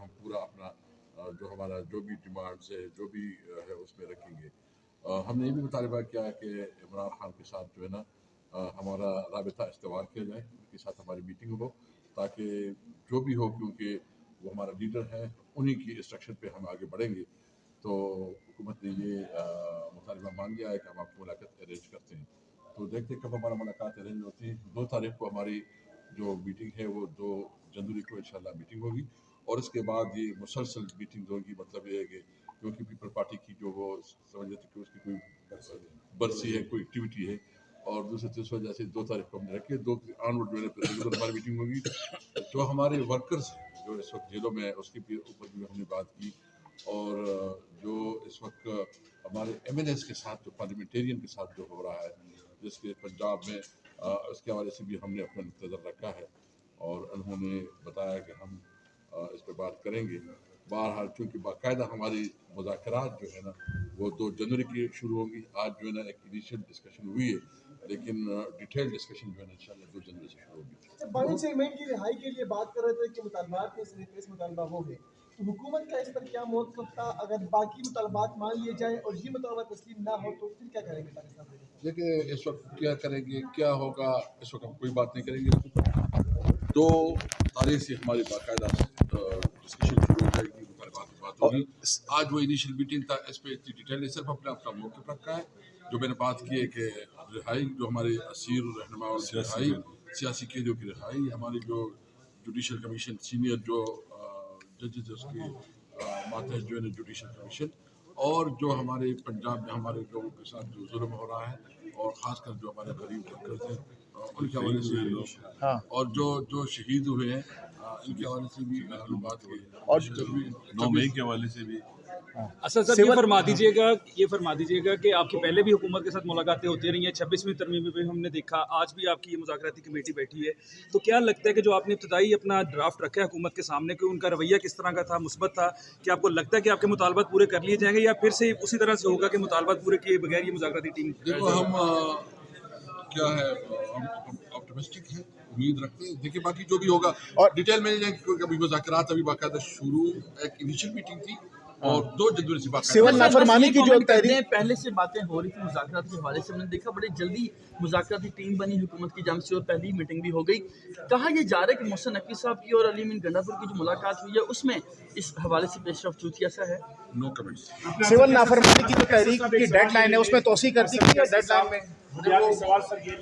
ہم پورا اپنا جو ہمارا جو بھی ڈیمانڈس ہے جو بھی ہے اس میں رکھیں گے. ہم نے یہ بھی مطالبہ کیا کہ عمران خان کے ساتھ جو ہے نا ہمارا رابطہ استوار کیا جائے, ان کے ساتھ ہماری میٹنگ ہو تاکہ جو بھی ہو, کیونکہ وہ ہمارا لیڈر ہے, انہی کی انسٹرکشن پہ ہم آگے بڑھیں گے. تو حکومت نے یہ مطالبہ مان لیا ہے کہ ہم آپ کو ملاقات ارینج کرتے ہیں. تو دیکھتے کب ہمارا ملاقات ارینج ہوتی ہے. 2 تاریخ کو ہماری جو میٹنگ ہے وہ 2 جنوری کو انشاءاللہ میٹنگ ہوگی, اور اس کے بعد یہ مسلسل میٹنگ ہوگی. مطلب یہ ہے کہ کیونکہ پیپل پارٹی کی جو وہ سمجھ لیتے کہ اس کی کوئی برسی ہے, کوئی ایکٹیویٹی ہے, اور دوسرے اس وجہ سے 2 تاریخ کو ہم نے رکھے. 2 آن جو ہے ہماری میٹنگ ہوگی. جو ہمارے ورکرز جو اس وقت جیلوں میں ہے اس کے اوپر بھی ہم نے بات کی, اور جو اس وقت ہمارے ایم این ایس کے ساتھ جو پارلیمنٹیرین کے ساتھ جو ہو رہا ہے جس کے پنجاب میں, اس کے حوالے سے بھی ہم نے اپنا نظر رکھا ہے, اور انہوں نے بتایا کہ ہم اس پہ بات کریں گے. بہرحال چونکہ باقاعدہ ہماری مذاکرات جو ہے نا وہ 2 جنوری کی شروع ہوں گی. آج جو ہے نا ایک انیشیل ڈسکشن ہوئی ہے, لیکن ڈیٹیل ڈسکشن جو ہے نا انشاءاللہ 2 جنوری سے شروع ہوگی. بانی چیئرمین کی رہائی کے لیے بات کر رہے تھے کہ مطالبات میں سے ایک مطالبہ وہ ہے, تو حکومت کا اس پر کیا موقف تھا؟ اگر باقی مطالبات مان لیے جائیں اور یہ مطالبہ تسلیم نہ ہو تو پھر کیا کریں گے پاکستان میں؟ دیکھیں اس وقت کیا کریں گے, کیا ہوگا, اس وقت ہم کوئی بات نہیں کریں گے. 2 تاریخ سے ہماری باقاعدہ ڈسکشن شروع ہو جائے گی, مطالبات کی بات ہوگی. آج وہ انیشیل میٹنگ تھا, اس پہ اتنی ڈیٹیل نہیں, صرف اپنا موقف رکھا ہے. جو میں نے بات کی ہے کہ رہائی, جو ہمارے اسیر رہنماؤں کی رہائی, سیاسی قیدیوں کی رہائی, ہماری جو جوڈیشل کمیشن سینئر جو ججز اس کے ماتحت جو ہے جوڈیشل کمیشن, اور جو ہمارے پنجاب میں ہمارے لوگوں کے ساتھ جو ظلم ہو رہا ہے, اور خاص کر جو ہمارے غریب ورکرز ہیں ان کے حوالے سے, اور جو شہید ہوئے ہیں ان کے حوالے سے بھی بات کی, اور 9 مئی کے حوالے سے بھی. اسد صاحب یہ فرما دیجیے گا کہ آپ کی پہلے بھی حکومت کے ساتھ ملاقاتیں ہوتی رہی ہیں, 26ویں ترمیم میں بھی ہم نے دیکھا, آج بھی آپ کی یہ مذاکراتی کمیٹی بیٹھی ہے, تو کیا لگتا ہے کہ جو آپ نے ابتدائی اپنا ڈرافٹ رکھا ہے حکومت کے سامنے, کہ ان کا رویہ کس طرح کا تھا, مثبت تھا؟ کہ آپ کو لگتا ہے کہ آپ کے مطالبات پورے کر لیے جائیں گے, یا پھر سے اسی طرح سے ہوگا کہ مطالبات پورے کیے بغیر یہ مذاکراتی ٹیم؟ دیکھو ہم کیا ہے, ہم آپٹمسٹک ہیں, امید رکھتے ہیں. دیکھیں باقی جو بھی ہوگا اور ڈیٹیل میں جائیں, کیونکہ ابھی مذاکرات ابھی باقاعدہ شروع, ایک انیشیل میٹنگ تھی اور 2 جنوری سے سول نافرمانی کی جو تحریک پہلے سے باتیں ہو رہی تھی مذاکرات کے حوالے سے, ہم نے دیکھا بڑی جلدی مذاکراتی ٹیم بنی حکومت کی جانب سے, اور پہلی میٹنگ بھی ہو گئی. کہا یہ جا رہا ہے کہ محسن نقوی صاحب کی اور علی امین گنڈا پور کی جو ملاقات ہوئی ہے اس میں اس حوالے سے پیش رفت ہوئی, ایسا ہے؟ نو کمنٹس. سول نافرمانی کی جو تحریک کی ڈیڈ لائن ہے اس میں توسیع کر دی گئی ہے ڈیڈ لائن میں.